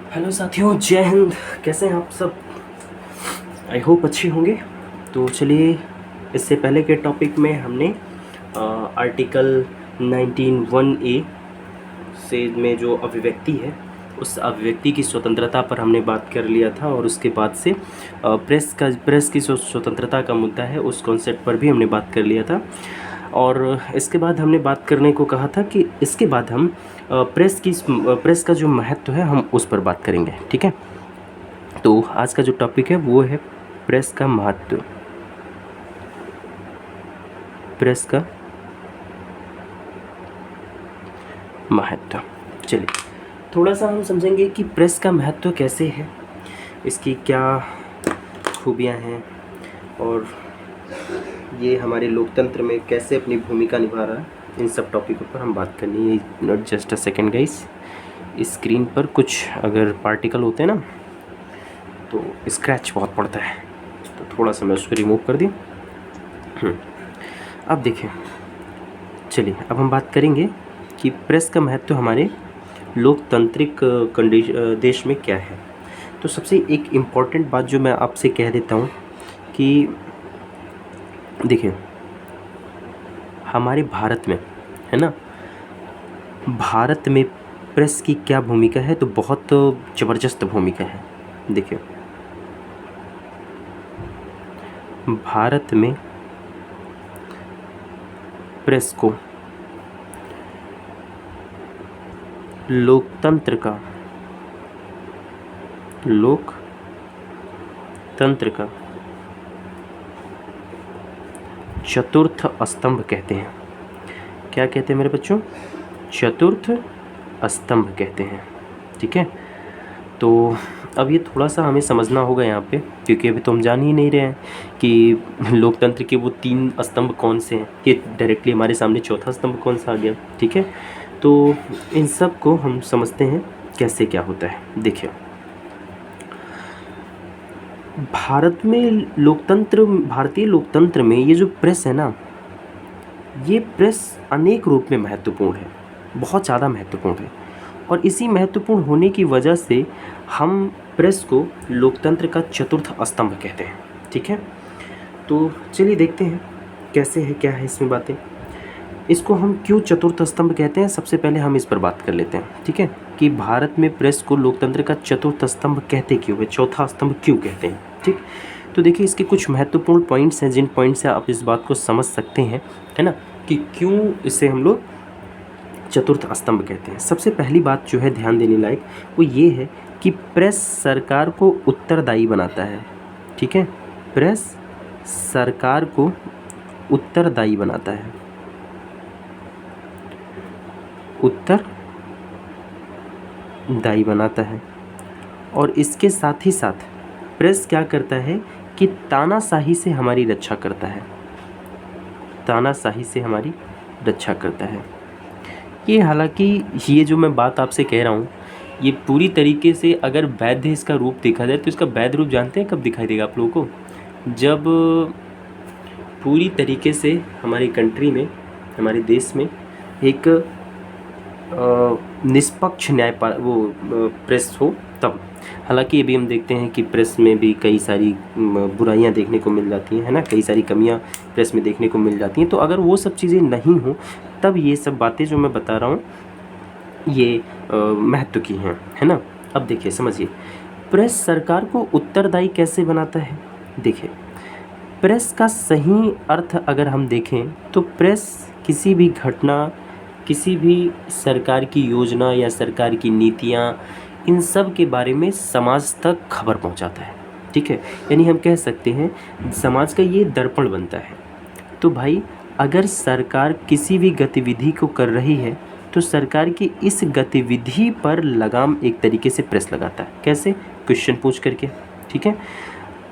Hello साथियों, जय हिंद। कैसे हैं आप सब? आई होप अच्छे होंगे। तो चलिए, इससे पहले के टॉपिक में हमने आर्टिकल 19(1)(a) से में जो अभिव्यक्ति है, उस अभिव्यक्ति की स्वतंत्रता पर हमने बात कर लिया था। और उसके बाद से प्रेस की स्वतंत्रता का मुद्दा है, उस कॉन्सेप्ट पर भी हमने बात कर लिया था। और इसके बाद हमने बात करने को कहा था कि इसके बाद हम प्रेस का जो महत्व है, हम उस पर बात करेंगे। ठीक है, तो आज का जो टॉपिक है वो है प्रेस का महत्व। प्रेस का महत्व। चलिए, थोड़ा सा हम समझेंगे कि प्रेस का महत्व कैसे है, इसकी क्या खूबियाँ हैं, और ये हमारे लोकतंत्र में कैसे अपनी भूमिका निभा रहा है। इन सब टॉपिकों पर हम बात करनी है। Not just a second guys, screen पर कुछ अगर पार्टिकल होते हैं ना, तो स्क्रैच बहुत पड़ता है, तो थोड़ा सा मैं उसको रिमूव कर दी। अब देखिए, चलिए अब हम बात करेंगे कि प्रेस का महत्व हमारे लोकतांत्रिक देश में क्या है। तो सबसे एक इम्पॉर्टेंट बात जो मैं आपसे कह देता हूँ कि देखिए, हमारे भारत में है ना, भारत में प्रेस की क्या भूमिका है, तो बहुत ज़बरदस्त भूमिका है। देखिए, भारत में प्रेस को लोकतंत्र का चतुर्थ स्तंभ कहते हैं। क्या कहते हैं मेरे बच्चों? चतुर्थ स्तंभ कहते हैं। ठीक है, तो अब ये थोड़ा सा हमें समझना होगा यहाँ पे, क्योंकि अभी तो हम जान ही नहीं रहे हैं कि लोकतंत्र के वो 3 स्तंभ कौन से हैं। ये डायरेक्टली हमारे सामने चौथा स्तंभ कौन सा आ गया। ठीक है, तो इन सब को हम समझते हैं कैसे क्या होता है। देखिए, भारतीय लोकतंत्र में ये जो प्रेस है ना, ये प्रेस अनेक रूप में महत्वपूर्ण है, बहुत ज़्यादा महत्वपूर्ण है। और इसी महत्वपूर्ण होने की वजह से हम प्रेस को लोकतंत्र का चतुर्थ स्तंभ कहते हैं। ठीक है, तो चलिए देखते हैं कैसे है, क्या है इसमें बातें। इसको हम क्यों चतुर्थ स्तंभ कहते हैं, सबसे पहले हम इस पर बात कर लेते हैं। ठीक है, कि भारत में प्रेस को लोकतंत्र का चतुर्थ स्तंभ कहते क्यों है, चौथा स्तंभ क्यों कहते हैं। ठीक, तो देखिए, इसके कुछ महत्वपूर्ण पॉइंट्स हैं, जिन पॉइंट से आप इस बात को समझ सकते हैं, है ना, कि क्यों इसे हम लोग चतुर्थ स्तंभ कहते हैं। सबसे पहली बात जो है ध्यान देने लायक, वो ये है कि प्रेस सरकार को उत्तरदायी बनाता है। ठीक है, प्रेस सरकार को उत्तरदायी बनाता है, उत्तरदायी बनाता है। और इसके साथ ही साथ प्रेस क्या करता है कि तानाशाही से हमारी रक्षा करता है, तानाशाही से हमारी रक्षा करता है। ये हालांकि ये जो मैं बात आपसे कह रहा हूँ, ये पूरी तरीके से अगर वैध इसका रूप देखा जाए, तो इसका वैध रूप जानते हैं कब दिखाई देगा आप लोगों को? जब पूरी तरीके से हमारी कंट्री में, हमारे देश में एक निष्पक्ष प्रेस हो तब। हालांकि अभी हम देखते हैं कि प्रेस में भी कई सारी बुराइयां देखने को मिल जाती हैं, है ना, कई सारी कमियां प्रेस में देखने को मिल जाती हैं। तो अगर वो सब चीज़ें नहीं हो, तब ये सब बातें जो मैं बता रहा हूँ ये महत्व की हैं, है ना। अब देखिए, समझिए, प्रेस सरकार को उत्तरदायी कैसे बनाता है। देखिए, प्रेस का सही अर्थ अगर हम देखें, तो प्रेस किसी भी घटना, किसी भी सरकार की योजना या सरकार की नीतियाँ, इन सब के बारे में समाज तक खबर पहुंचाता है। ठीक है, यानी हम कह सकते हैं समाज का ये दर्पण बनता है। तो भाई, अगर सरकार किसी भी गतिविधि को कर रही है, तो सरकार की इस गतिविधि पर लगाम एक तरीके से प्रेस लगाता है। कैसे? क्वेश्चन पूछ करके। ठीक है,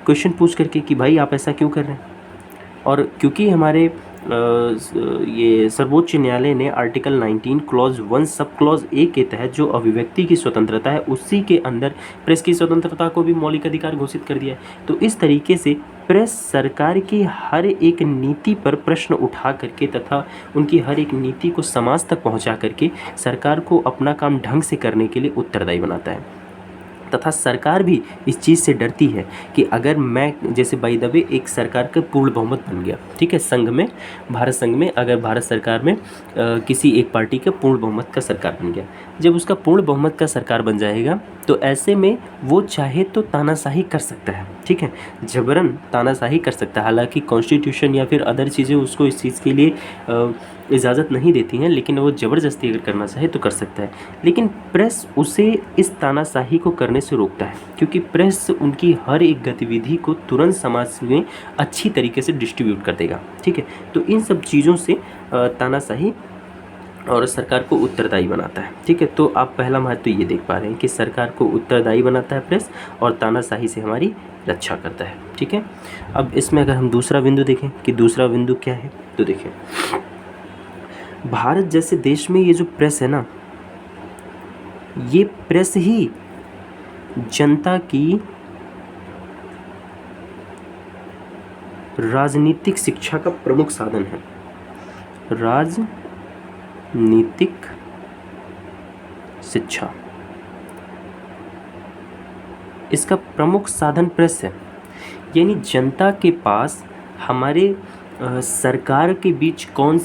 क्वेश्चन पूछ करके कि भाई आप ऐसा क्यों कर रहे हैं। और क्योंकि हमारे ये सर्वोच्च न्यायालय ने article 19 clause 1 sub clause A के तहत जो अभिव्यक्ति की स्वतंत्रता है, उसी के अंदर प्रेस की स्वतंत्रता को भी मौलिक अधिकार घोषित कर दिया है। तो इस तरीके से प्रेस सरकार की हर एक नीति पर प्रश्न उठा करके तथा उनकी हर एक नीति को समाज तक पहुंचा करके सरकार को अपना काम ढंग से करने के लिए उत्तरदायी बनाता है। तथा सरकार भी इस चीज़ से डरती है कि अगर मैं जैसे बाय द वे एक सरकार का पूर्ण बहुमत बन गया, ठीक है, संघ में, भारत संघ में अगर भारत सरकार में किसी एक पार्टी का पूर्ण बहुमत का सरकार बन गया, जब उसका पूर्ण बहुमत का सरकार बन जाएगा तो ऐसे में वो चाहे तो तानाशाही कर सकता है, ठीक है, जबरन तानाशाही कर सकता है। हालांकि कॉन्स्टिट्यूशन या फिर अदर चीज़ें उसको इस चीज़ के लिए इजाज़त नहीं देती हैं, लेकिन वो ज़बरदस्ती अगर करना चाहे तो कर सकता है। लेकिन प्रेस उसे इस तानाशाही को करने से रोकता है, क्योंकि प्रेस उनकी हर एक गतिविधि को तुरंत समाज में अच्छी तरीके से डिस्ट्रीब्यूट कर देगा, ठीक है। तो इन सब चीज़ों से तानाशाही और सरकार को उत्तरदायी बनाता है, ठीक है। तो आप पहला महत्व तो ये देख पा रहे हैं कि सरकार को उत्तरदायी बनाता है प्रेस, और तानाशाही से हमारी रक्षा करता है, ठीक है। अब इसमें अगर हम दूसरा बिंदु देखें कि दूसरा बिंदु क्या है, तो देखिए भारत जैसे देश में ये जो प्रेस है ना, ये प्रेस ही जनता की राजनीतिक शिक्षा का प्रमुख साधन है। राजनीतिक शिक्षा, इसका प्रमुख साधन प्रेस है। यानी जनता के पास हमारे सरकार के बीच कौन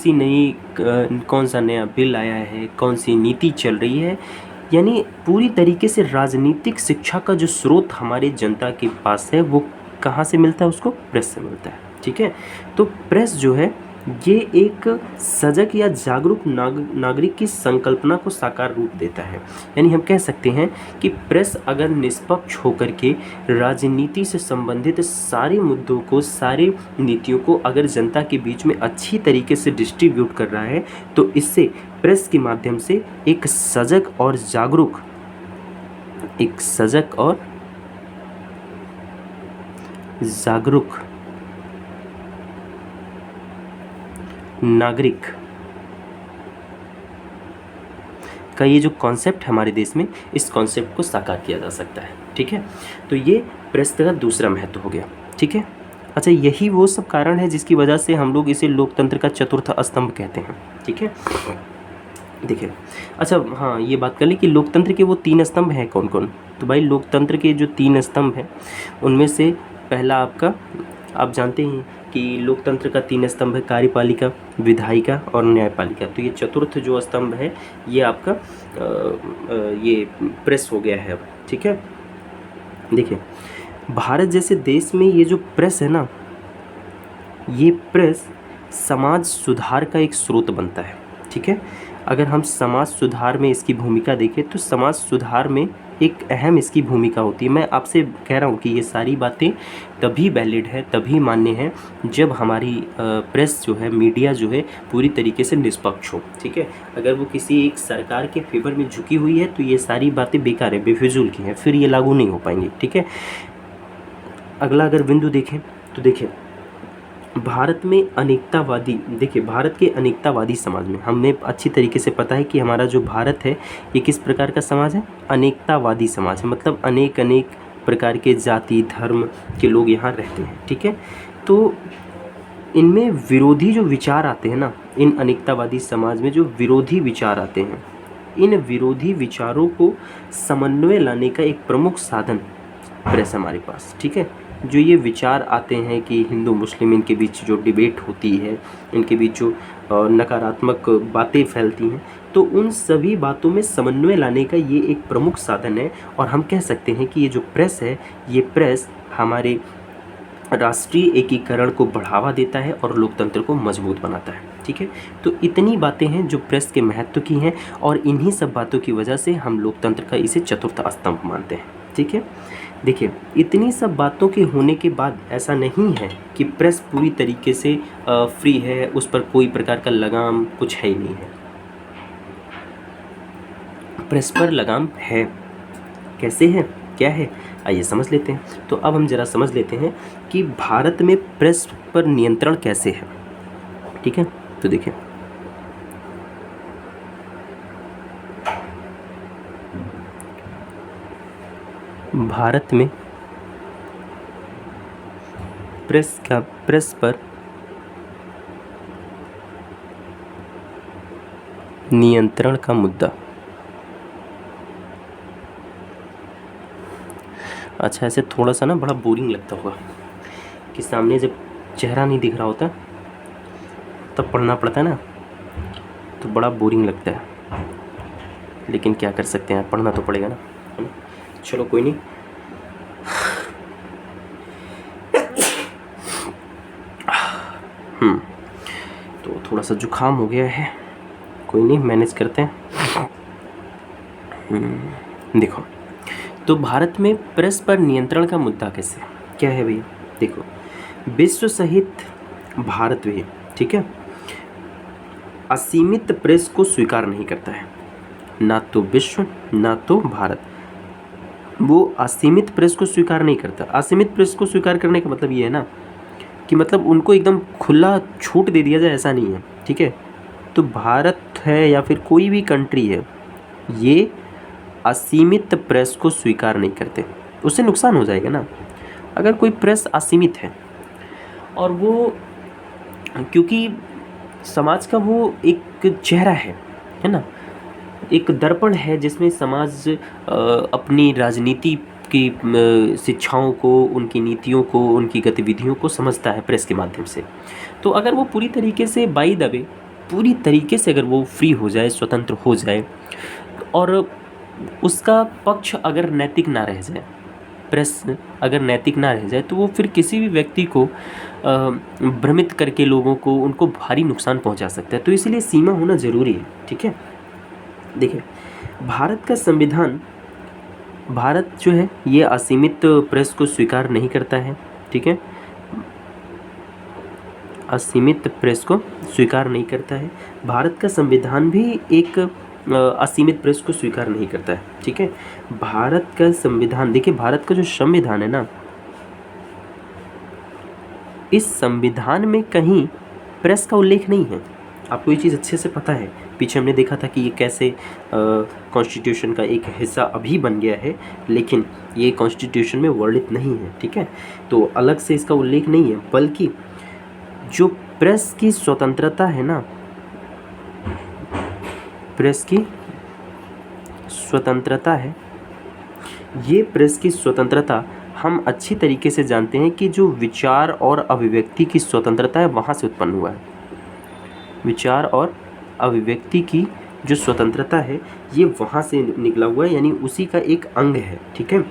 सा नया बिल आया है, कौन सी नीति चल रही है, यानी पूरी तरीके से राजनीतिक शिक्षा का जो स्रोत हमारे जनता के पास है वो कहाँ से मिलता है, उसको प्रेस से मिलता है, ठीक है। तो प्रेस जो है ये एक सजग या जागरूक नागरिक की संकल्पना को साकार रूप देता है। यानी हम कह सकते हैं कि प्रेस अगर निष्पक्ष होकर के राजनीति से संबंधित सारे मुद्दों को, सारे नीतियों को अगर जनता के बीच में अच्छी तरीके से डिस्ट्रीब्यूट कर रहा है, तो इससे प्रेस के माध्यम से एक सजग और जागरूक नागरिक का ये जो कॉन्सेप्ट है हमारे देश में, इस कॉन्सेप्ट को साकार किया जा सकता है, ठीक है। तो ये प्रेस का दूसरा महत्व हो गया, ठीक है। अच्छा, यही वो सब कारण है जिसकी वजह से हम लोग इसे लोकतंत्र का चतुर्थ स्तंभ कहते हैं, ठीक है। देखिए, अच्छा हाँ, ये बात कर ली कि लोकतंत्र के वो 3 स्तंभ हैं कौन कौन। तो भाई लोकतंत्र के जो 3 स्तंभ हैं उनमें से पहला आपका, आप जानते हैं कि लोकतंत्र का 3 स्तंभ है, कार्यपालिका, विधायिका और न्यायपालिका। तो ये चतुर्थ जो स्तंभ है ये आपका ये प्रेस हो गया है अब, ठीक है। देखिए भारत जैसे देश में ये जो प्रेस है ना, ये प्रेस समाज सुधार का एक स्रोत बनता है, ठीक है। अगर हम समाज सुधार में इसकी भूमिका देखें तो समाज सुधार में एक अहम इसकी भूमिका होती है। मैं आपसे कह रहा हूँ कि ये सारी बातें तभी वैलिड है, तभी मान्य है जब हमारी प्रेस जो है, मीडिया जो है पूरी तरीके से निष्पक्ष हो, ठीक है। अगर वो किसी एक सरकार के फेवर में झुकी हुई है तो ये सारी बातें बेकार है, बेफिजूल की हैं, फिर ये लागू नहीं हो पाएंगी, ठीक है। अगला अगर बिंदु देखें तो देखिए भारत में अनेकतावादी, देखिए भारत के अनेकतावादी समाज में हमें अच्छी तरीके से पता है कि हमारा जो भारत है ये किस प्रकार का समाज है, अनेकतावादी समाज है। मतलब अनेक प्रकार के जाति धर्म के लोग यहाँ रहते हैं, ठीक है। तो इनमें विरोधी जो विचार आते हैं ना, इन अनेकतावादी समाज में जो विरोधी विचार आते हैं, इन विरोधी विचारों को समन्वय लाने का एक प्रमुख साधन प्रेस हमारे पास, ठीक है। जो ये विचार आते हैं कि हिंदू मुस्लिम, इनके बीच जो डिबेट होती है, इनके बीच जो नकारात्मक बातें फैलती हैं, तो उन सभी बातों में समन्वय लाने का ये एक प्रमुख साधन है। और हम कह सकते हैं कि ये जो प्रेस है, ये प्रेस हमारे राष्ट्रीय एकीकरण को बढ़ावा देता है और लोकतंत्र को मजबूत बनाता है, ठीक है। तो इतनी बातें हैं जो प्रेस के महत्व की हैं, और इन्हीं सब बातों की वजह से हम लोकतंत्र का इसे चतुर्थ स्तंभ मानते हैं, ठीक है। देखिए इतनी सब बातों के होने के बाद ऐसा नहीं है कि प्रेस पूरी तरीके से फ्री है, उस पर कोई प्रकार का लगाम कुछ है ही नहीं है। प्रेस पर लगाम है, कैसे है, क्या है, आइए समझ लेते हैं। तो अब हम जरा समझ लेते हैं कि भारत में प्रेस पर नियंत्रण कैसे है, ठीक है। तो देखिए भारत में प्रेस पर नियंत्रण का मुद्दा अच्छा, ऐसे थोड़ा सा ना बड़ा बोरिंग लगता होगा कि सामने जब चेहरा नहीं दिख रहा होता तब पढ़ना पड़ता है ना, तो बड़ा बोरिंग लगता है, लेकिन क्या कर सकते हैं, पढ़ना तो पड़ेगा ना, है ना। चलो कोई नहीं। तो थोड़ा सा जुकाम हो गया है, कोई नहीं, मैनेज करते हैं। देखो, तो भारत में प्रेस पर नियंत्रण का मुद्दा कैसे क्या है भैया? देखो, विश्व सहित भारत भी, ठीक है, असीमित प्रेस को स्वीकार नहीं करता है। ना तो विश्व ना तो भारत, वो असीमित प्रेस को स्वीकार नहीं करता। असीमित प्रेस को स्वीकार करने का मतलब ये है ना कि मतलब उनको एकदम खुला छूट दे दिया जाए, ऐसा नहीं है, ठीक है। तो भारत है या फिर कोई भी कंट्री है, ये असीमित प्रेस को स्वीकार नहीं करते। उससे नुकसान हो जाएगा ना अगर कोई प्रेस असीमित है, और वो क्योंकि समाज का वो एक चेहरा है ना, एक दर्पण है जिसमें समाज अपनी राजनीति की शिक्षाओं को, उनकी नीतियों को, उनकी गतिविधियों को समझता है प्रेस के माध्यम से। तो अगर वो पूरी तरीके से बाई द वे, पूरी तरीके से अगर वो फ्री हो जाए, स्वतंत्र हो जाए, और उसका पक्ष अगर नैतिक ना रह जाए, प्रेस अगर नैतिक ना रह जाए, तो वो फिर किसी भी व्यक्ति को भ्रमित करके लोगों को, उनको भारी नुकसान पहुंचा सकता है। तो इसीलिए सीमा होना ज़रूरी है, ठीक है। देखिए, भारत का संविधान, भारत जो है ये असीमित प्रेस को स्वीकार नहीं करता है, ठीक है, असीमित प्रेस को स्वीकार नहीं करता है। भारत का संविधान भी एक असीमित प्रेस को स्वीकार नहीं करता है, ठीक है। भारत का संविधान, देखिए भारत का जो संविधान है ना, इस संविधान में कहीं प्रेस का उल्लेख नहीं है। आपको ये चीज़ अच्छे से पता है, पीछे हमने देखा था कि ये कैसे कॉन्स्टिट्यूशन का एक हिस्सा अभी बन गया है, लेकिन ये कॉन्स्टिट्यूशन में वर्णित नहीं है, ठीक है। तो अलग से इसका उल्लेख नहीं है, बल्कि जो प्रेस की स्वतंत्रता है ना, प्रेस की स्वतंत्रता है, ये प्रेस की स्वतंत्रता हम अच्छी तरीके से जानते हैं कि जो विचार और अभिव्यक्ति की स्वतंत्रता है वहाँ से उत्पन्न हुआ है। विचार और अभिव्यक्ति की जो स्वतंत्रता है ये वहाँ से निकला हुआ है, यानी उसी का एक अंग है, ठीक है।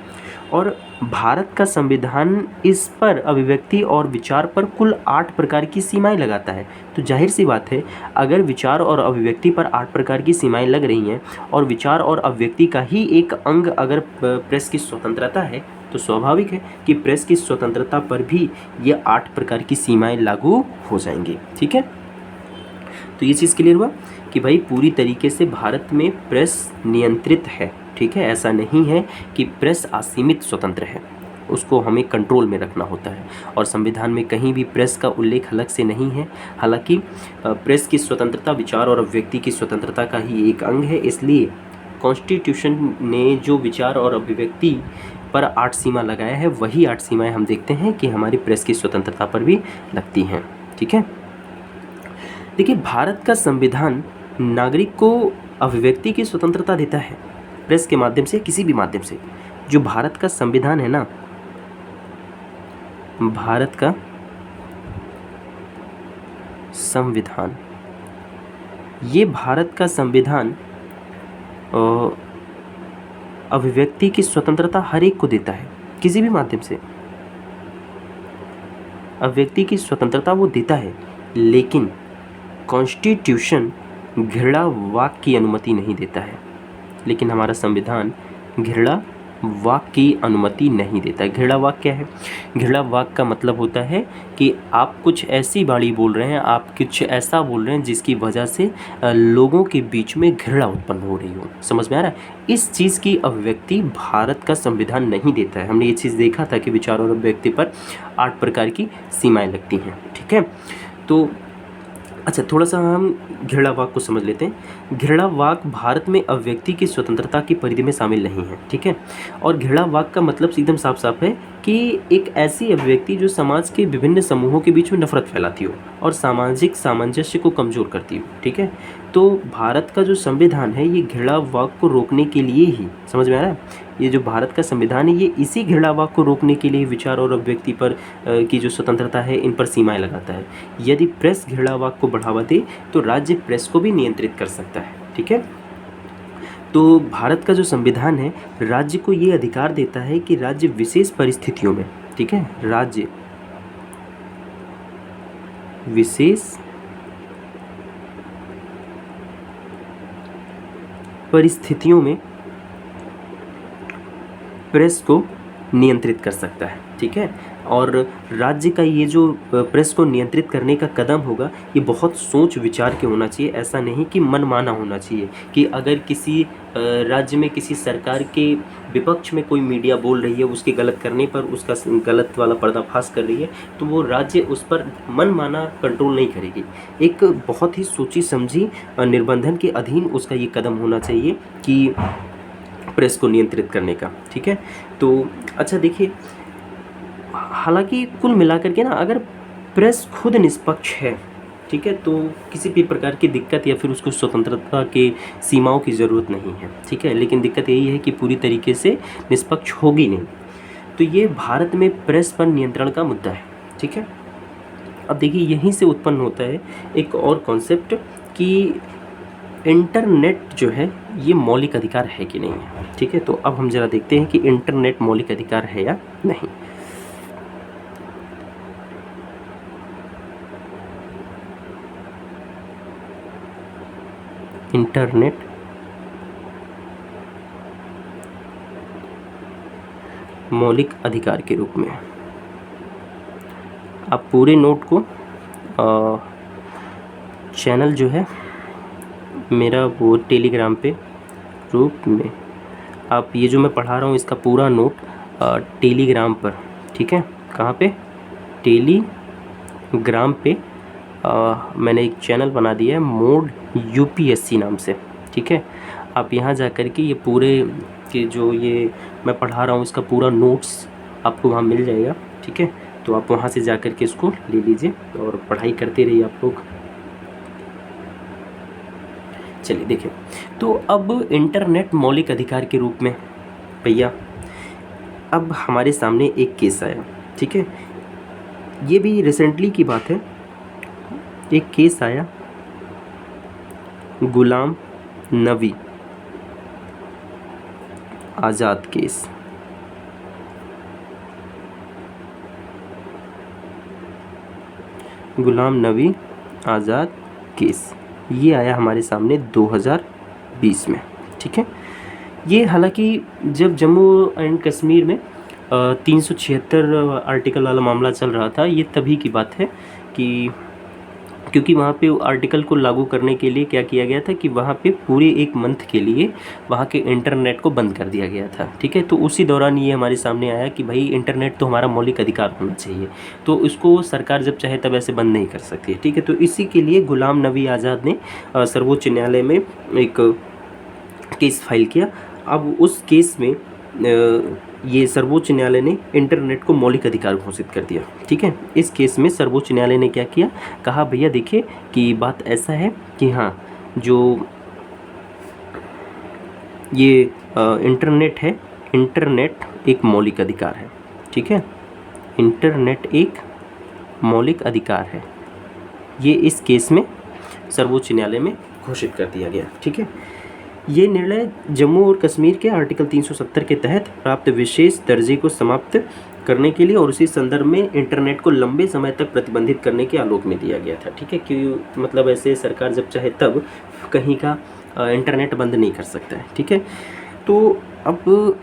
और भारत का संविधान इस पर, अभिव्यक्ति और विचार पर, कुल 8 प्रकार की सीमाएं लगाता है। तो जाहिर सी बात है, अगर विचार और अभिव्यक्ति पर 8 प्रकार की सीमाएं लग रही हैं, और विचार और अभिव्यक्ति का ही एक अंग अगर प्रेस की स्वतंत्रता है, तो स्वाभाविक है कि प्रेस की स्वतंत्रता पर भी ये 8 प्रकार की सीमाएं लागू हो जाएंगी, ठीक है। तो ये चीज़ क्लियर हुआ कि भाई पूरी तरीके से भारत में प्रेस नियंत्रित है, ठीक है। ऐसा नहीं है कि प्रेस असीमित स्वतंत्र है, उसको हमें कंट्रोल में रखना होता है। और संविधान में कहीं भी प्रेस का उल्लेख अलग से नहीं है। हालांकि प्रेस की स्वतंत्रता विचार और अभिव्यक्ति की स्वतंत्रता का ही एक अंग है, इसलिए कॉन्स्टिट्यूशन ने जो विचार और अभिव्यक्ति पर 8 सीमा लगाया है, वही 8 सीमाएँ हम देखते हैं कि हमारी प्रेस की स्वतंत्रता पर भी लगती हैं, ठीक है। देखिए, भारत का संविधान नागरिक को अभिव्यक्ति की स्वतंत्रता देता है, प्रेस के माध्यम से, किसी भी माध्यम से। जो भारत का संविधान है ना, भारत का संविधान, ये भारत का संविधान अभिव्यक्ति की स्वतंत्रता हर एक को देता है, किसी भी माध्यम से अभिव्यक्ति की स्वतंत्रता वो देता है। लेकिन कॉन्स्टिट्यूशन घृणा वाक की अनुमति नहीं देता है, लेकिन हमारा संविधान घृणा वाक की अनुमति नहीं देता है। घृणा वाक क्या है? घृणा वाक का मतलब होता है कि आप कुछ ऐसी वाणी बोल रहे हैं, आप कुछ ऐसा बोल रहे हैं जिसकी वजह से लोगों के बीच में घृणा उत्पन्न हो रही हो। समझ में आ रहा है? इस चीज़ की अभिव्यक्ति भारत का संविधान नहीं देता है। हमने ये चीज़ देखा था कि विचार और अभिव्यक्ति पर 8 प्रकार की सीमाएँ लगती हैं, ठीक है। तो अच्छा, थोड़ा सा हम घृणा वाक को समझ लेते हैं। घृणा वाक भारत में अभिव्यक्ति की स्वतंत्रता की परिधि में शामिल नहीं है, ठीक है। और घृणा वाक का मतलब एकदम साफ साफ है कि एक ऐसी अभिव्यक्ति जो समाज के विभिन्न समूहों के बीच में नफरत फैलाती हो और सामाजिक सामंजस्य को कमज़ोर करती हो, ठीक है। तो भारत का जो संविधान है ये घृणावाद को रोकने के लिए ही, समझ में आ रहा है, ये जो भारत का संविधान है ये इसी घृणावाद को रोकने के लिए विचार और अभिव्यक्ति पर की जो स्वतंत्रता है इन पर सीमाएं लगाता है। यदि प्रेस घृणावाद को बढ़ावा दे तो राज्य प्रेस को भी नियंत्रित कर सकता है। ठीक है, तो भारत का जो संविधान है राज्य को ये अधिकार देता है कि राज्य विशेष परिस्थितियों में, ठीक है, राज्य विशेष परिस्थितियों में प्रेस को नियंत्रित कर सकता है। ठीक है, और राज्य का ये जो प्रेस को नियंत्रित करने का कदम होगा ये बहुत सोच विचार के होना चाहिए। ऐसा नहीं कि मनमाना होना चाहिए कि अगर किसी राज्य में किसी सरकार के विपक्ष में कोई मीडिया बोल रही है, उसके गलत करने पर उसका गलत वाला पर्दाफाश कर रही है, तो वो राज्य उस पर मनमाना कंट्रोल नहीं करेगी। एक बहुत ही सोची समझी निर्बंधन के अधीन उसका ये कदम होना चाहिए कि प्रेस को नियंत्रित करने का। ठीक है, तो अच्छा देखिए, हालांकि कुल मिलाकर के ना अगर प्रेस खुद निष्पक्ष है, ठीक है, तो किसी भी प्रकार की दिक्कत या फिर उसको स्वतंत्रता के सीमाओं की ज़रूरत नहीं है। ठीक है, लेकिन दिक्कत यही है कि पूरी तरीके से निष्पक्ष होगी नहीं। तो ये भारत में प्रेस पर नियंत्रण का मुद्दा है। ठीक है, अब देखिए यहीं से उत्पन्न होता है एक और कॉन्सेप्ट कि इंटरनेट जो है ये मौलिक अधिकार है कि नहीं है। ठीक है, तो अब हम ज़रा देखते हैं कि इंटरनेट मौलिक अधिकार है या नहीं। इंटरनेट मौलिक अधिकार के रूप में आप पूरे नोट को चैनल जो है मेरा वो टेलीग्राम पे रूप में, आप ये जो मैं पढ़ा रहा हूँ इसका पूरा नोट टेलीग्राम पर, ठीक है, कहाँ पे, टेलीग्राम पे मैंने एक चैनल बना दिया है मोड यूपीएससी नाम से। ठीक है, आप यहाँ जा कर के ये पूरे के जो ये मैं पढ़ा रहा हूँ इसका पूरा नोट्स आपको वहाँ मिल जाएगा। ठीक है, तो आप वहाँ से जा कर के इसको ले लीजिए और पढ़ाई करते रहिए आप लोग। चलिए देखिए, तो अब इंटरनेट मौलिक अधिकार के रूप में भैया अब हमारे सामने एक केस आया। ठीक है, ये भी रिसेंटली की बात है, एक केस आया गुलाम नबी आज़ाद केस। गुलाम नबी आज़ाद केस ये आया हमारे सामने 2020 में। ठीक है, ये हालांकि जब जम्मू एंड कश्मीर में 376 आर्टिकल वाला मामला चल रहा था, ये तभी की बात है कि क्योंकि वहाँ पे आर्टिकल को लागू करने के लिए क्या किया गया था कि वहाँ पे पूरे एक मंथ के लिए वहाँ के इंटरनेट को बंद कर दिया गया था। ठीक है, तो उसी दौरान ये हमारे सामने आया कि भाई इंटरनेट तो हमारा मौलिक अधिकार होना चाहिए, तो इसको सरकार जब चाहे तब ऐसे बंद नहीं कर सकती है। ठीक है, तो इसी के लिए गुलाम नबी आज़ाद ने सर्वोच्च न्यायालय में एक केस फाइल किया। अब उस केस में ये सर्वोच्च न्यायालय ने इंटरनेट को मौलिक अधिकार घोषित कर दिया। ठीक है, इस केस में सर्वोच्च न्यायालय ने क्या किया, कहा भैया देखिए कि बात ऐसा है कि हाँ, जो ये इंटरनेट है, इंटरनेट एक मौलिक अधिकार है। ठीक है, इंटरनेट एक मौलिक अधिकार है, ये इस केस में सर्वोच्च न्यायालय में घोषित कर दिया गया। ठीक है, ये निर्णय जम्मू और कश्मीर के आर्टिकल 370 के तहत प्राप्त विशेष दर्जे को समाप्त करने के लिए और उसी संदर्भ में इंटरनेट को लंबे समय तक प्रतिबंधित करने के आलोक में दिया गया था। ठीक है, कि मतलब ऐसे सरकार जब चाहे तब कहीं का इंटरनेट बंद नहीं कर सकता है। ठीक है, तो अब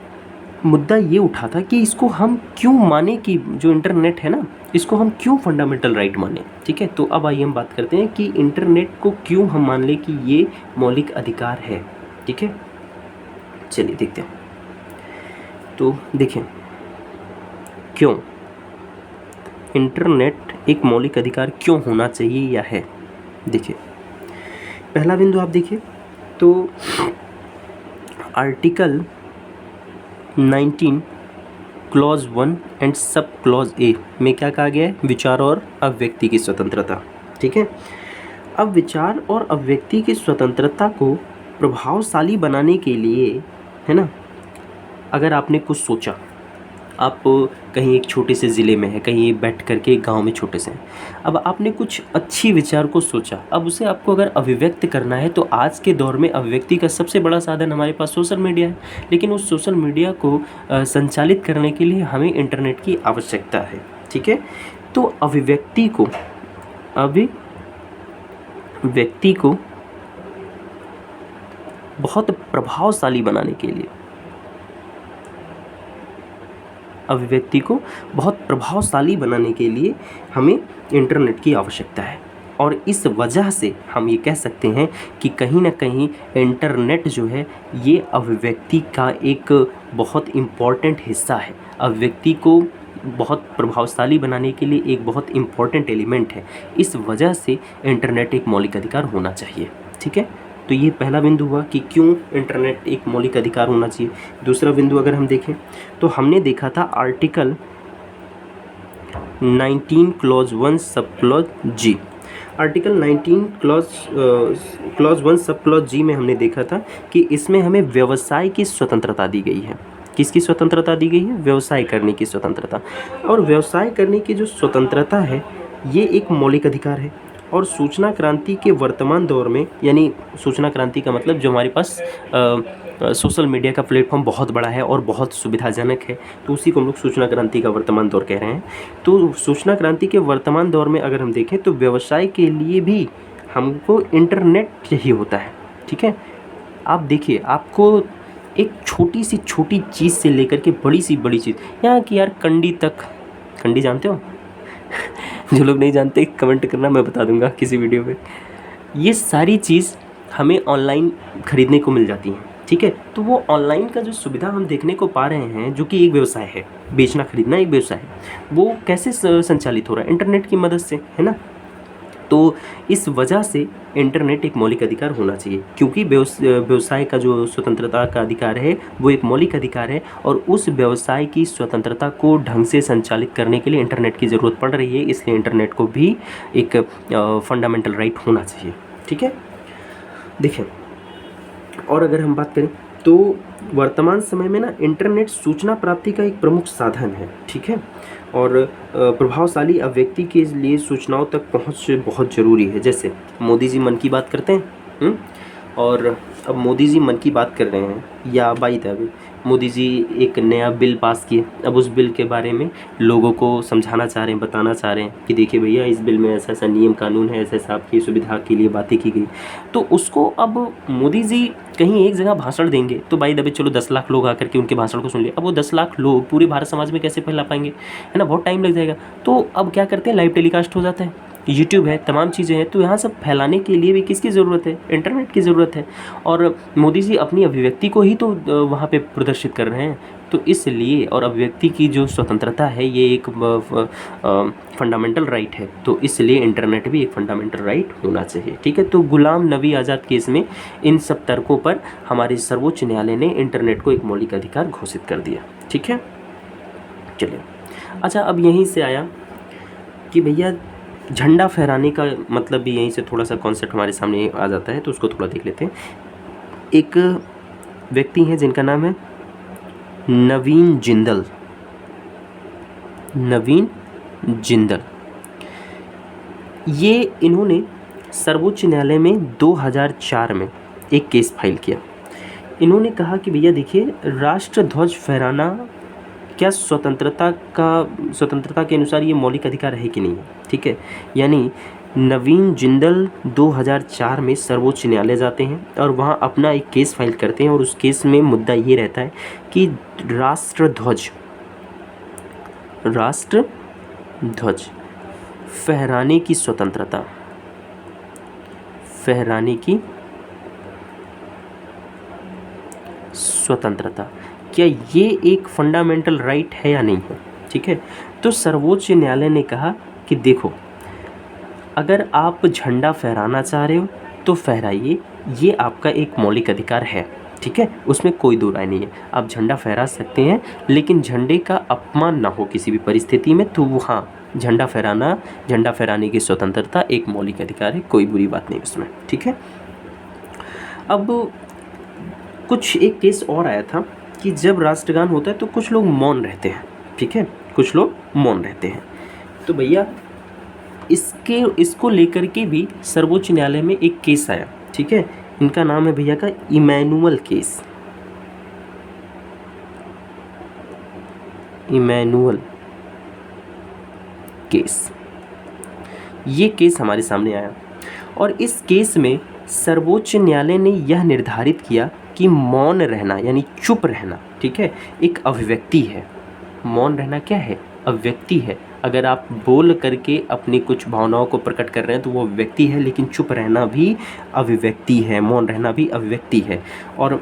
मुद्दा ये उठा था कि इसको हम क्यों माने कि जो इंटरनेट है ना, इसको हम क्यों फंडामेंटल राइट माने। ठीक है, तो अब आइए हम बात करते हैं कि इंटरनेट को क्यों हम मान लें कि ये मौलिक अधिकार है। ठीक है, चलिए देखते हैं। तो देखें क्यों इंटरनेट एक मौलिक अधिकार क्यों होना चाहिए या है। देखिए पहला बिंदु आप देखिए तो article 19 clause 1 and sub clause A में क्या कहा गया है, विचार और अभिव्यक्ति की स्वतंत्रता। ठीक है, अब विचार और अभिव्यक्ति की स्वतंत्रता को प्रभावशाली बनाने के लिए, है ना, अगर आपने कुछ सोचा, आप कहीं एक छोटे से ज़िले में है, कहीं बैठ करके एक गांव में छोटे से हैं, अब आपने कुछ अच्छी विचार को सोचा, अब उसे आपको अगर अभिव्यक्त करना है तो आज के दौर में अभिव्यक्ति का सबसे बड़ा साधन हमारे पास सोशल मीडिया है। लेकिन उस सोशल मीडिया को संचालित करने के लिए हमें इंटरनेट की आवश्यकता है। ठीक है, तो अभिव्यक्ति को बहुत प्रभावशाली बनाने के लिए, अभिव्यक्ति को बहुत प्रभावशाली बनाने के लिए हमें इंटरनेट की आवश्यकता है। और इस वजह से हम ये कह सकते हैं कि कहीं ना कहीं इंटरनेट जो है ये अभिव्यक्ति का एक बहुत इम्पॉर्टेंट हिस्सा है। अभिव्यक्ति को बहुत प्रभावशाली बनाने के लिए एक बहुत इम्पॉर्टेंट एलिमेंट है। इस वजह से इंटरनेट एक मौलिक अधिकार होना चाहिए। ठीक है, तो ये पहला बिंदु हुआ कि क्यों इंटरनेट एक मौलिक अधिकार होना चाहिए। दूसरा बिंदु अगर हम देखें तो हमने देखा था आर्टिकल 19 क्लॉज 1 सब क्लॉज जी। आर्टिकल 19 क्लॉज 1 सब क्लॉज जी में हमने देखा था कि इसमें हमें व्यवसाय की स्वतंत्रता दी गई है। किसकी स्वतंत्रता दी गई है? व्यवसाय करने की स्वतंत्रता। और व्यवसाय करने की जो स्वतंत्रता है ये एक मौलिक अधिकार है। और सूचना क्रांति के वर्तमान दौर में, यानी सूचना क्रांति का मतलब जो हमारे पास सोशल मीडिया का प्लेटफॉर्म बहुत बड़ा है और बहुत सुविधाजनक है, तो उसी को हम लोग सूचना क्रांति का वर्तमान दौर कह रहे हैं। तो सूचना क्रांति के वर्तमान दौर में अगर हम देखें तो व्यवसाय के लिए भी हमको इंटरनेट चाहिए होता है। ठीक है, आप देखिए, आपको एक छोटी सी छोटी चीज़ से लेकर के बड़ी सी बड़ी चीज़, यहाँ की यार कंडी तक, कंडी जानते हो? जो लोग नहीं जानते कमेंट करना, मैं बता दूंगा किसी वीडियो में। ये सारी चीज़ हमें ऑनलाइन ख़रीदने को मिल जाती हैं। ठीक है, तो वो ऑनलाइन का जो सुविधा हम देखने को पा रहे हैं, जो कि एक व्यवसाय है, बेचना खरीदना एक व्यवसाय है, वो कैसे संचालित हो रहा है? इंटरनेट की मदद से, है ना। तो इस वजह से इंटरनेट एक मौलिक अधिकार होना चाहिए, क्योंकि व्यवसाय का जो स्वतंत्रता का अधिकार है वो एक मौलिक अधिकार है। और उस व्यवसाय की स्वतंत्रता को ढंग से संचालित करने के लिए इंटरनेट की ज़रूरत पड़ रही है, इसलिए इंटरनेट को भी एक फंडामेंटल राइट होना चाहिए। ठीक है, देखें, और अगर हम बात करें तो वर्तमान समय में ना इंटरनेट सूचना प्राप्ति का एक प्रमुख साधन है। ठीक है, और प्रभावशाली अभिव्यक्ति के लिए सूचनाओं तक पहुंच बहुत ज़रूरी है। जैसे मोदी जी मन की बात करते हैं, और अब मोदी जी मन की बात कर रहे हैं, या by the way Modi ji एक नया बिल पास किए। अब उस बिल के बारे में लोगों को समझाना चाह रहे हैं, बताना चाह रहे हैं कि देखिए भैया, इस बिल में ऐसा ऐसा नियम कानून है, ऐसा ऐसा आपकी सुविधा के लिए बातें की गई। तो उसको अब मोदी जी कहीं एक जगह भाषण देंगे तो बाई द वे चलो 10 लाख लोग आकर के उनके भाषण को सुन लिए। अब वो 10 लाख लोग पूरे भारत समाज में कैसे फैला पाएंगे, है ना, बहुत टाइम लग जाएगा। तो अब क्या करते हैं, लाइव टेलीकास्ट हो जाता है, यूट्यूब है, तमाम चीज़ें हैं। तो यहाँ सब फैलाने के लिए भी किसकी ज़रूरत है? इंटरनेट की ज़रूरत है। और मोदी जी अपनी अभिव्यक्ति को ही तो वहाँ पे प्रदर्शित कर रहे हैं। तो इसलिए, और अभिव्यक्ति की जो स्वतंत्रता है ये एक फंडामेंटल राइट है, तो इसलिए इंटरनेट भी एक फंडामेंटल राइट होना चाहिए। ठीक है, तो गुलाम नबी आज़ाद केस में इन सब तर्कों पर हमारे सर्वोच्च न्यायालय ने इंटरनेट को एक मौलिक अधिकार घोषित कर दिया। ठीक है, चलिए, अच्छा, अब यहीं से आया कि भैया झंडा फहराने का मतलब भी यहीं से थोड़ा सा कॉन्सेप्ट हमारे सामने आ जाता है, तो उसको थोड़ा देख लेते हैं। एक व्यक्ति हैं जिनका नाम है नवीन जिंदल। नवीन जिंदल, ये इन्होंने सर्वोच्च न्यायालय में 2004 में एक केस फाइल किया। इन्होंने कहा कि भैया देखिए, राष्ट्र ध्वज फहराना क्या स्वतंत्रता के अनुसार ये मौलिक अधिकार है कि नहीं है। ठीक है, यानी नवीन जिंदल 2004 में सर्वोच्च न्यायालय जाते हैं और वहाँ अपना एक केस फाइल करते हैं। और उस केस में मुद्दा ये रहता है कि राष्ट्र ध्वज फहराने की स्वतंत्रता, क्या ये एक फंडामेंटल राइट है या नहीं है। ठीक है, तो सर्वोच्च न्यायालय ने कहा कि देखो, अगर आप झंडा फहराना चाह रहे हो तो फहराइए, ये आपका एक मौलिक अधिकार है। ठीक है, उसमें कोई दो राय नहीं है, आप झंडा फहरा सकते हैं, लेकिन झंडे का अपमान ना हो किसी भी परिस्थिति में। तो हाँ, झंडा फहराने की स्वतंत्रता एक मौलिक अधिकार है, कोई बुरी बात नहीं उसमें, ठीक है। अब कुछ एक केस और आया था कि जब राष्ट्रगान होता है तो कुछ लोग मौन रहते हैं, ठीक है, कुछ लोग मौन रहते हैं। तो भैया इसको लेकर के भी सर्वोच्च न्यायालय में एक केस आया, ठीक है। इनका नाम है भैया का इमैनुअल केस, इमैनुअल केस। ये केस हमारे सामने आया और इस केस में सर्वोच्च न्यायालय ने यह निर्धारित किया कि मौन रहना यानी चुप रहना, ठीक है, एक अभिव्यक्ति है। मौन रहना क्या है? अभिव्यक्ति है। अगर आप बोल करके अपनी कुछ भावनाओं को प्रकट कर रहे हैं तो वो अभिव्यक्ति है, लेकिन चुप रहना भी अभिव्यक्ति है, मौन रहना भी अभिव्यक्ति है। और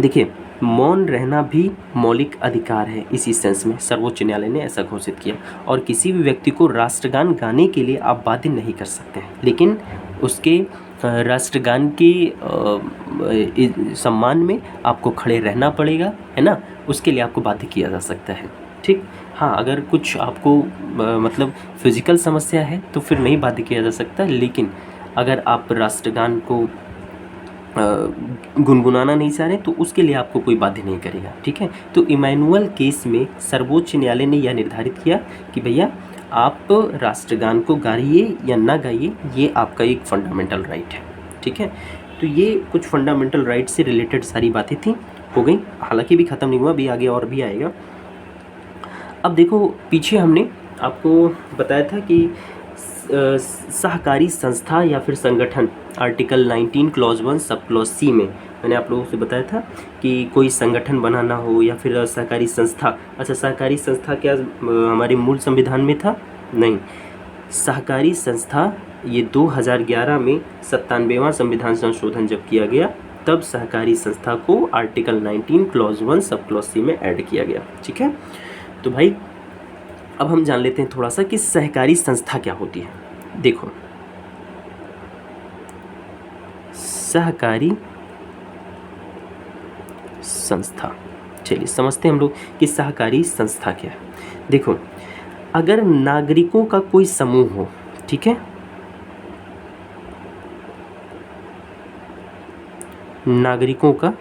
देखिए, मौन रहना भी मौलिक अधिकार है, इसी सेंस में सर्वोच्च न्यायालय ने ऐसा घोषित किया। और किसी भी व्यक्ति को राष्ट्रगान गाने के लिए आप बाध्य नहीं कर सकते हैं, लेकिन उसके राष्ट्रगान के सम्मान में आपको खड़े रहना पड़ेगा, है ना, उसके लिए आपको बाध्य किया जा सकता है, ठीक। हाँ, अगर कुछ आपको मतलब फिजिकल समस्या है तो फिर नहीं बाध्य किया जा सकता, लेकिन अगर आप राष्ट्रगान को गुनगुनाना नहीं चाह रहे तो उसके लिए आपको कोई बाध्य नहीं करेगा, ठीक है। तो इमैनुअल केस में सर्वोच्च न्यायालय ने यह निर्धारित किया कि भैया आप राष्ट्रगान को गाइए या ना गाइए, ये आपका एक फंडामेंटल राइट है, ठीक है। तो ये कुछ फंडामेंटल राइट से रिलेटेड सारी बातें थी, हो गई, हालांकि भी ख़त्म नहीं हुआ, अभी आगे और भी आएगा। अब देखो, पीछे हमने आपको बताया था कि सहकारी संस्था या फिर संगठन, article 19 clause 1 sub clause C में मैंने आप लोगों से बताया था कि कोई संगठन बनाना हो या फिर सहकारी संस्था। अच्छा, सहकारी संस्था क्या हमारे मूल संविधान में था? नहीं। सहकारी संस्था ये 2011 में 97वां संविधान संशोधन जब किया गया, तब सहकारी संस्था को article 19 clause 1 sub clause C में ऐड किया गया, ठीक है। तो भाई अब हम जान लेते हैं थोड़ा सा कि सहकारी संस्था क्या होती है। देखो, सहकारी संस्था, चलिए समझते हैं हम लोग कि सहकारी संस्था क्या है। देखो, अगर नागरिकों का कोई समूह हो, ठीक है, नागरिकों का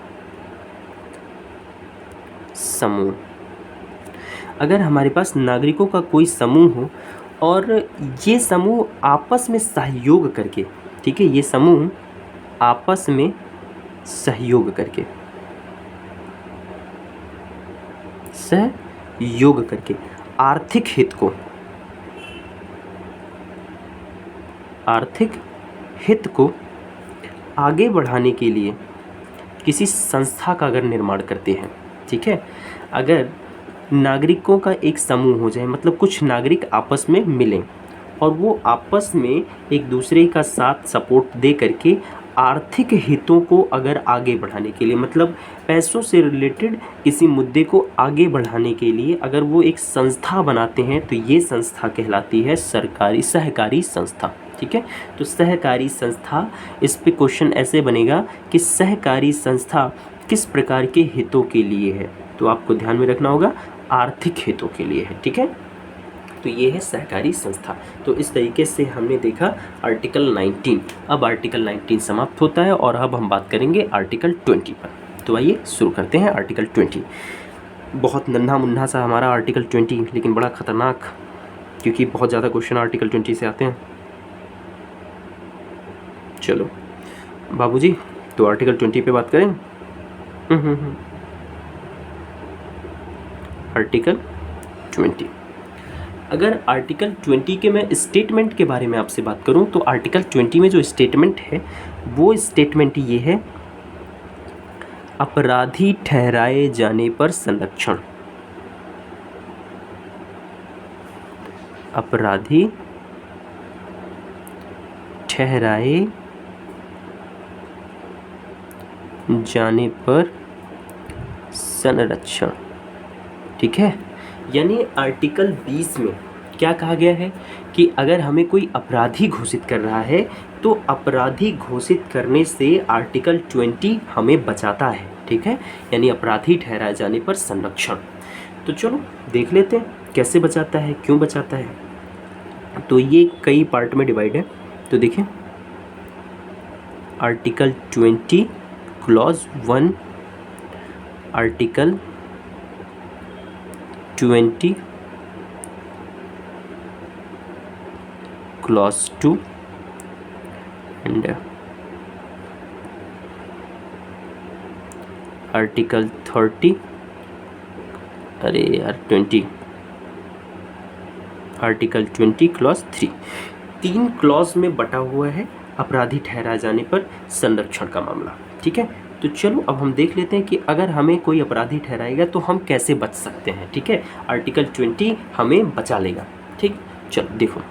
समूह, अगर हमारे पास नागरिकों का कोई समूह हो और ये समूह आपस में सहयोग करके, ठीक है, ये समूह आपस में सहयोग करके आर्थिक हित को आगे बढ़ाने के लिए किसी संस्था का अगर निर्माण करते हैं, ठीक है। अगर नागरिकों का एक समूह हो जाए, मतलब कुछ नागरिक आपस में मिलें और वो आपस में एक दूसरे का साथ सपोर्ट दे करके आर्थिक हितों को अगर आगे बढ़ाने के लिए, मतलब पैसों से रिलेटेड किसी मुद्दे को आगे बढ़ाने के लिए अगर वो एक संस्था बनाते हैं, तो ये संस्था कहलाती है सहकारी संस्था, ठीक है। तो सहकारी संस्था, इस पे क्वेश्चन ऐसे बनेगा कि सहकारी संस्था किस प्रकार के हितों के लिए है, तो आपको ध्यान में रखना होगा आर्थिक हितों के लिए है, ठीक है। तो ये है सहकारी संस्था। तो इस तरीके से हमने देखा आर्टिकल 19। अब आर्टिकल 19 समाप्त होता है और अब हम बात करेंगे आर्टिकल 20 पर। तो आइए शुरू करते हैं आर्टिकल 20। बहुत नन्हा मुन्ना सा हमारा आर्टिकल 20, लेकिन बड़ा ख़तरनाक, क्योंकि बहुत ज़्यादा क्वेश्चन आर्टिकल 20 से आते हैं। चलो बाबूजी, तो आर्टिकल 20 पे बात करें। आर्टिकल 20, अगर आर्टिकल 20 के मैं स्टेटमेंट के बारे में आपसे बात करूं तो आर्टिकल 20 में जो स्टेटमेंट है वो स्टेटमेंट ये है, अपराधी ठहराए जाने पर संरक्षण। अपराधी ठहराए जाने पर संरक्षण, ठीक है। यानी आर्टिकल 20 में क्या कहा गया है कि अगर हमें कोई अपराधी घोषित कर रहा है तो अपराधी घोषित करने से आर्टिकल 20 हमें बचाता है, ठीक है। यानी अपराधी ठहराए जाने पर संरक्षण। तो चलो देख लेते हैं कैसे बचाता है, क्यों बचाता है, तो ये कई पार्ट में डिवाइड है। तो देखिए article 20 clause 1, article 20 clause 2 and article 30, अरे यार 20, आर्टिकल 20 क्लॉज 3। 3 क्लॉज में बटा हुआ है अपराधी ठहराए जाने पर संरक्षण का मामला। ठीक है, तो चलो अब हम देख लेते हैं कि अगर हमें कोई अपराधी ठहराएगा तो हम कैसे बच सकते हैं। ठीक है, आर्टिकल 20 हमें बचा लेगा। ठीक, चलो देखो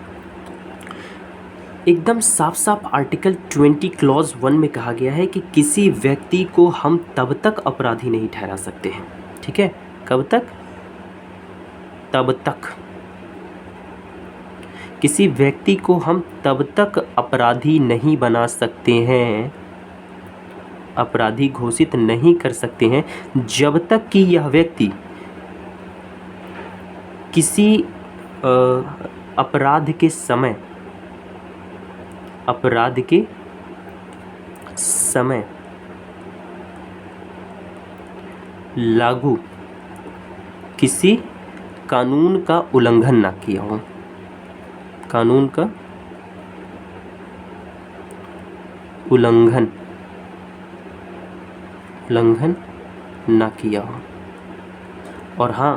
एकदम साफ साफ आर्टिकल 20 क्लॉज 1 में कहा गया है कि किसी व्यक्ति को हम तब तक अपराधी नहीं ठहरा सकते हैं। ठीक है, कब तक? तब तक। किसी व्यक्ति को हम तब तक अपराधी नहीं बना सकते हैं, अपराधी घोषित नहीं कर सकते हैं जब तक कि यह व्यक्ति किसी अपराध के समय लागू किसी कानून का उल्लंघन ना किया हो, कानून का उल्लंघन ना किया हो, और हाँ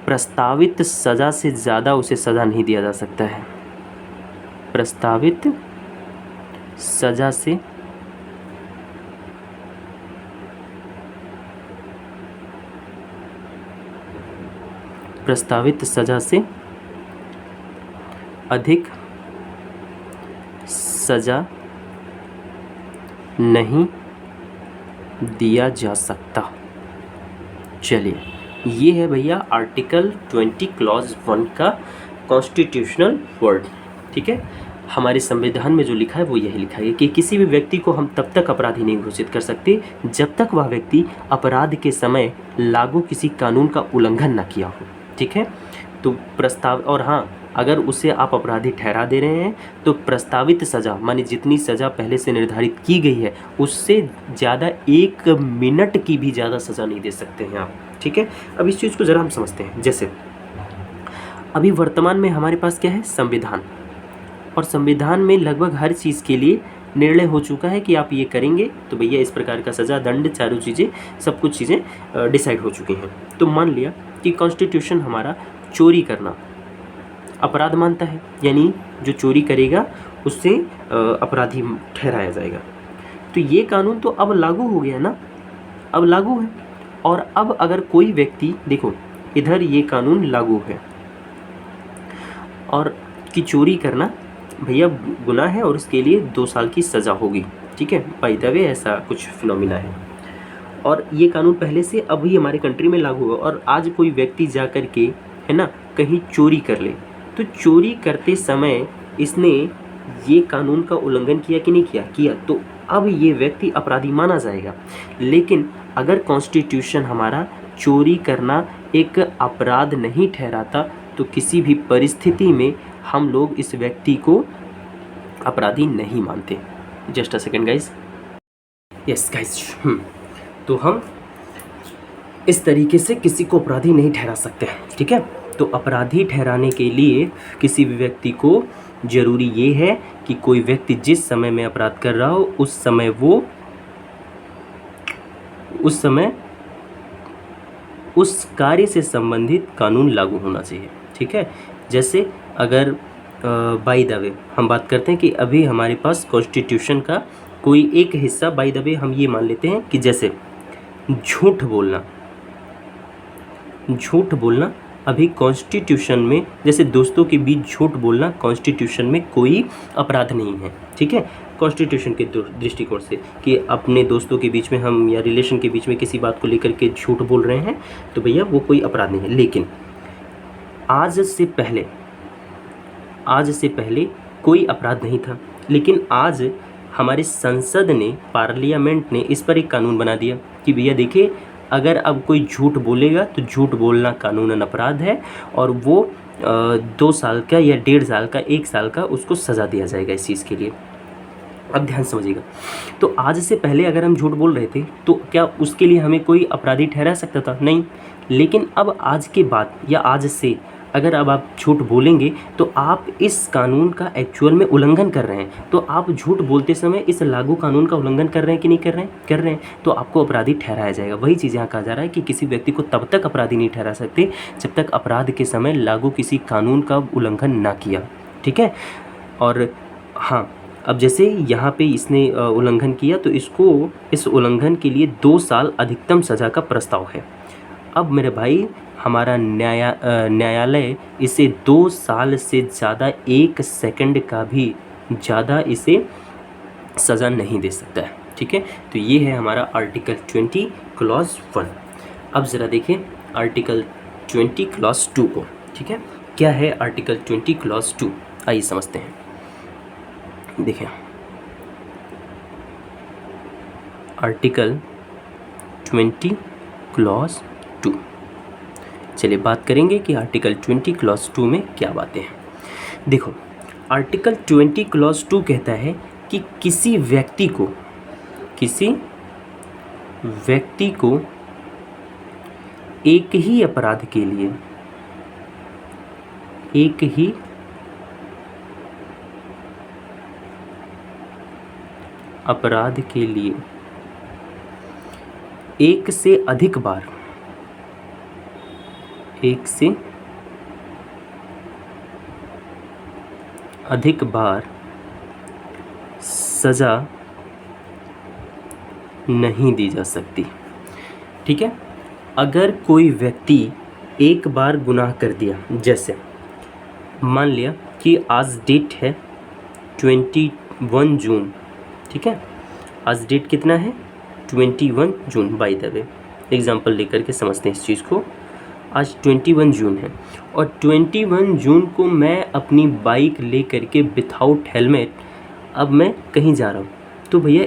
प्रस्तावित सज़ा से ज़्यादा उसे सज़ा नहीं दिया जा सकता है, प्रस्तावित सज़ा से अधिक सज़ा नहीं दिया जा सकता। चलिए ये है भैया आर्टिकल 20 क्लॉज 1 का कॉन्स्टिट्यूशनल वर्ड। ठीक है, हमारे संविधान में जो लिखा है वो यही लिखा है कि किसी भी व्यक्ति को हम तब तक अपराधी नहीं घोषित कर सकते जब तक वह व्यक्ति अपराध के समय लागू किसी कानून का उल्लंघन ना किया हो। ठीक है, तो प्रस्ताव, और हाँ अगर उसे आप अपराधी ठहरा दे रहे हैं तो प्रस्तावित सज़ा माने जितनी सज़ा पहले से निर्धारित की गई है उससे ज़्यादा 1 मिनट की भी ज़्यादा सज़ा नहीं दे सकते हैं आप। ठीक है, अब इस चीज़ को ज़रा हम समझते हैं। जैसे अभी वर्तमान में हमारे पास क्या है? संविधान, और संविधान में लगभग हर चीज़ के लिए निर्णय हो चुका है कि आप ये करेंगे तो भैया इस प्रकार का सज़ा, दंड, चारों चीज़ें, सब कुछ चीज़ें डिसाइड हो चुकी हैं। तो मान लिया कि कॉन्स्टिट्यूशन हमारा चोरी करना अपराध मानता है, यानी जो चोरी करेगा उससे अपराधी ठहराया जाएगा। तो ये कानून तो अब लागू हो गया ना, अब लागू है। और अब अगर कोई व्यक्ति, देखो इधर ये कानून लागू है और कि चोरी करना भैया गुनाह है और उसके लिए 2 साल की सज़ा होगी। ठीक है, बाय द वे ऐसा कुछ फिनोमिना है। और ये कानून पहले से अभी हमारे कंट्री में लागू है। और आज कोई व्यक्ति जा कर के, है ना, कहीं चोरी कर ले तो चोरी करते समय इसने ये कानून का उल्लंघन किया कि नहीं किया? किया। तो अब ये व्यक्ति अपराधी माना जाएगा। लेकिन अगर कॉन्स्टिट्यूशन हमारा चोरी करना एक अपराध नहीं ठहराता तो किसी भी परिस्थिति में हम लोग इस व्यक्ति को अपराधी नहीं मानते। Just a second guys. Yes guys, तो हम इस तरीके से किसी को अपराधी नहीं ठहरा सकते। ठीक है, तो अपराधी ठहराने के लिए किसी भी व्यक्ति को ज़रूरी ये है कि कोई व्यक्ति जिस समय में अपराध कर रहा हो उस समय उस कार्य से संबंधित कानून लागू होना चाहिए। ठीक है, जैसे अगर बाय द वे हम बात करते हैं कि अभी हमारे पास कॉन्स्टिट्यूशन का कोई एक हिस्सा, बाय द वे हम ये मान लेते हैं कि जैसे झूठ बोलना अभी कॉन्स्टिट्यूशन में, जैसे दोस्तों के बीच झूठ बोलना कॉन्स्टिट्यूशन में कोई अपराध नहीं है। ठीक है, कॉन्स्टिट्यूशन के दृष्टिकोण से कि अपने दोस्तों के बीच में हम या रिलेशन के बीच में किसी बात को लेकर के झूठ बोल रहे हैं तो भैया वो कोई अपराध नहीं है। लेकिन आज से पहले कोई अपराध नहीं था, लेकिन आज हमारे संसद ने, पार्लियामेंट ने इस पर एक कानून बना दिया कि भैया देखिए अगर अब कोई झूठ बोलेगा तो झूठ बोलना कानूनन अपराध है और वो 2 साल का या 1.5 साल का 1 साल का उसको सज़ा दिया जाएगा इस चीज़ के लिए। अब ध्यान समझिएगा, तो आज से पहले अगर हम झूठ बोल रहे थे तो क्या उसके लिए हमें कोई अपराधी ठहरा सकता था? नहीं। लेकिन अब आज के बाद या आज से अगर अब आप झूठ बोलेंगे तो आप इस कानून का एक्चुअल में उल्लंघन कर रहे हैं। तो आप झूठ बोलते समय इस लागू कानून का उल्लंघन कर रहे हैं कि नहीं कर रहे हैं? कर रहे हैं, तो आपको अपराधी ठहराया जाएगा। वही चीज़ यहाँ कहा जा रहा है कि किसी व्यक्ति को तब तक अपराधी नहीं ठहरा सकते जब तक अपराध के समय लागू किसी कानून का उल्लंघन ना किया। ठीक है। और हाँ, अब जैसे यहाँ पे इसने उल्लंघन किया तो इसको इस उल्लंघन के लिए 2 साल अधिकतम सज़ा का प्रस्ताव है। अब मेरे भाई हमारा न्यायालय इसे 2 साल से ज़्यादा 1 सेकंड का भी ज़्यादा इसे सज़ा नहीं दे सकता है। ठीक है, तो ये है हमारा आर्टिकल 20 क्लॉज 1। अब ज़रा देखें आर्टिकल 20 क्लॉज 2 को। ठीक है, क्या है आर्टिकल 20 क्लॉज 2? आइए समझते हैं। देखें आर्टिकल 20 क्लॉज 2, चलिए बात करेंगे कि आर्टिकल 20 क्लॉज 2 में क्या बातें हैं। देखो आर्टिकल 20 क्लॉज 2 कहता है कि किसी व्यक्ति को एक ही अपराध के लिए एक ही अपराध के लिए एक से अधिक बार सज़ा नहीं दी जा सकती। ठीक है, अगर कोई व्यक्ति एक बार गुनाह कर दिया, जैसे मान लिया कि आज डेट है 21 जून। ठीक है, आज डेट कितना है? 21 जून। बाय द वे एग्जाम्पल लेकर के समझते हैं इस चीज़ को। आज 21 जून है और 21 जून को मैं अपनी बाइक ले करके विथआउट हेलमेट अब मैं कहीं जा रहा हूँ, तो भैया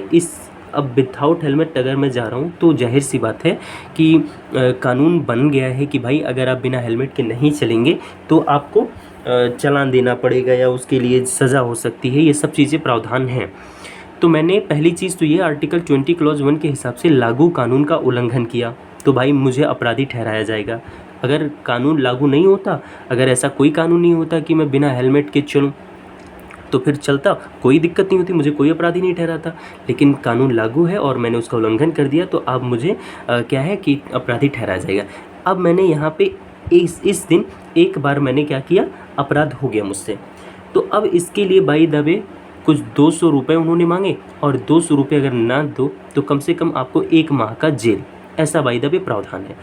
अब विथआउट हेलमेट अगर मैं जा रहा हूँ तो जाहिर सी बात है कि कानून बन गया है कि भाई अगर आप बिना हेलमेट के नहीं चलेंगे तो आपको चालान देना पड़ेगा या उसके लिए सज़ा हो सकती है। ये सब चीज़ें प्रावधान हैं। तो मैंने पहली चीज़ तो ये आर्टिकल 20 क्लॉज 1 के हिसाब से लागू कानून का उल्लंघन किया तो भाई मुझे अपराधी ठहराया जाएगा। अगर कानून लागू नहीं होता, अगर ऐसा कोई कानून नहीं होता कि मैं बिना हेलमेट के चलूँ तो फिर चलता, कोई दिक्कत नहीं होती, मुझे कोई अपराधी नहीं ठहराता। लेकिन कानून लागू है और मैंने उसका उल्लंघन कर दिया तो अब मुझे क्या है कि अपराधी ठहराया जाएगा। अब मैंने यहाँ पे इस दिन एक बार मैंने क्या किया, अपराध हो गया मुझसे, तो अब इसके लिए बाई द वे कुछ 200 रुपये उन्होंने मांगे और 200 रुपये अगर ना दो तो कम से कम आपको 1 माह का जेल, ऐसा बाई द वे प्रावधान है।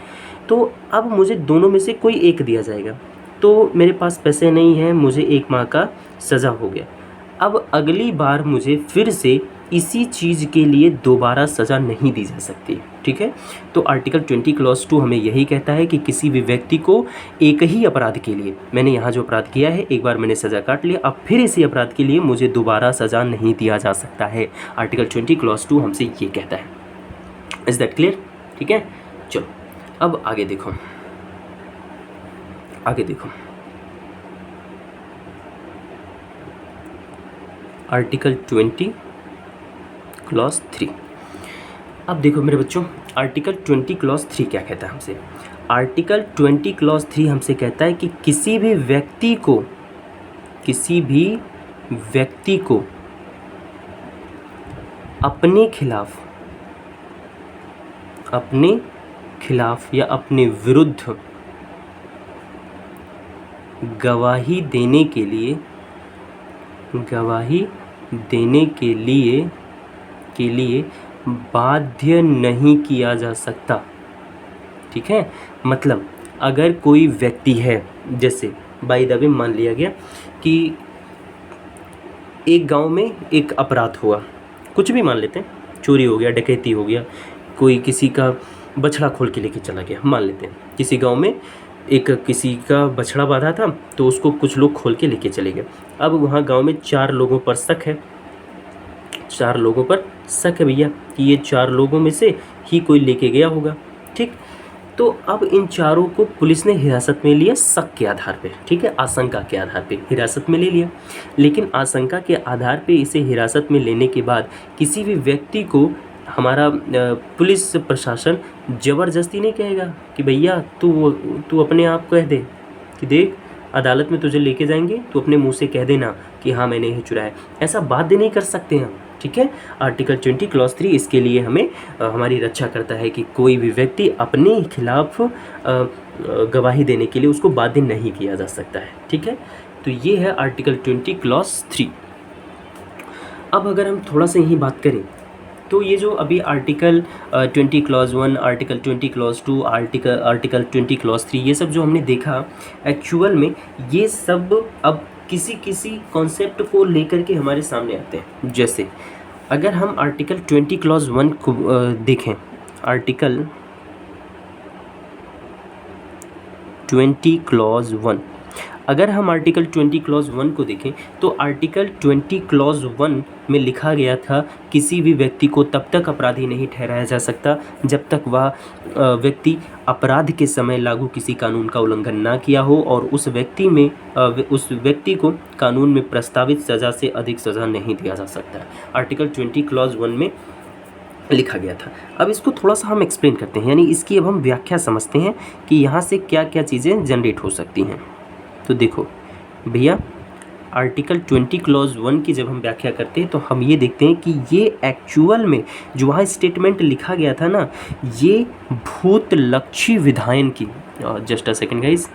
तो अब मुझे दोनों में से कोई एक दिया जाएगा, तो मेरे पास पैसे नहीं हैं, मुझे 1 माह का सज़ा हो गया। अब अगली बार मुझे फिर से इसी चीज़ के लिए दोबारा सज़ा नहीं दी जा सकती। ठीक है, तो आर्टिकल 20 क्लॉज 2 हमें यही कहता है कि किसी भी व्यक्ति को एक ही अपराध के लिए, मैंने यहाँ जो अपराध किया है एक बार मैंने सज़ा काट लिया, अब फिर इसी अपराध के लिए मुझे दोबारा सज़ा नहीं दिया जा सकता है। आर्टिकल 20 क्लॉज 2 हमसे ये कहता है। Is that clear? ठीक है, चलो अब आगे देखो, आर्टिकल 20 क्लॉज 3। अब देखो मेरे बच्चों, आर्टिकल 20 क्लॉज 3 क्या कहता है हमसे? आर्टिकल 20 क्लॉज 3 हमसे कहता है कि किसी भी व्यक्ति को अपने खिलाफ या अपने विरुद्ध गवाही देने के लिए बाध्य नहीं किया जा सकता। ठीक है, मतलब अगर कोई व्यक्ति है, जैसे बाय द वे मान लिया गया कि एक गांव में एक अपराध हुआ, कुछ भी मान लेते हैं, चोरी हो गया, डकैती हो गया, कोई किसी का बछड़ा खोल के लेके चला गया, मान लेते हैं किसी गांव में किसी का बछड़ा बांधा था तो उसको कुछ लोग खोल के लेके चले गए। अब वहाँ गांव में 4 लोगों पर शक है, 4 लोगों पर शक है भैया कि ये 4 लोगों में से ही कोई लेके गया होगा। ठीक। तो अब इन चारों को पुलिस ने हिरासत में लिया शक के आधार पे, ठीक है, आशंका के आधार पे हिरासत में ले लिया। लेकिन आशंका के आधार पे इसे हिरासत में लेने के बाद किसी भी व्यक्ति को हमारा पुलिस प्रशासन ज़बरदस्ती नहीं कहेगा कि भैया तू अपने आप कह दे कि देख अदालत में तुझे लेके जाएंगे, तू अपने मुंह से कह देना कि हाँ मैंने ही चुराया। ऐसा बाध्य नहीं कर सकते हम, ठीक है। आर्टिकल 20 क्लॉज 3 इसके लिए हमें हमारी रक्षा करता है कि कोई भी व्यक्ति अपने खिलाफ गवाही देने के लिए उसको बाध्य नहीं किया जा सकता है, ठीक है। तो ये है आर्टिकल 20 क्लॉज 3। अब अगर हम थोड़ा सा यही बात करें तो ये जो अभी article 20 clause 1, article 20 clause 2, article 20 clause 3 ये सब जो हमने देखा एक्चुअल में ये सब अब किसी कॉन्सेप्ट को लेकर के हमारे सामने आते हैं। जैसे अगर हम आर्टिकल 20 क्लॉज 1 को देखें, आर्टिकल 20 क्लॉज 1, अगर हम आर्टिकल 20 क्लॉज 1 को देखें तो आर्टिकल 20 क्लॉज 1 में लिखा गया था किसी भी व्यक्ति को तब तक अपराधी नहीं ठहराया जा सकता जब तक वह व्यक्ति अपराध के समय लागू किसी कानून का उल्लंघन ना किया हो और उस व्यक्ति को कानून में प्रस्तावित सज़ा से अधिक सज़ा नहीं दिया जा सकता। आर्टिकल 20 क्लॉज 1 में लिखा गया था। अब इसको थोड़ा सा हम एक्सप्लेन करते हैं, यानी इसकी अब हम व्याख्या समझते हैं कि यहाँ से क्या क्या चीज़ें जनरेट हो सकती हैं। तो देखो भैया आर्टिकल 20 क्लॉज 1 की जब हम व्याख्या करते हैं तो हम ये देखते हैं कि ये एक्चुअल में जो वहाँ स्टेटमेंट लिखा गया था ना, ये भूतलक्षी विधायन की, जस्ट अ सेकेंड गाइस,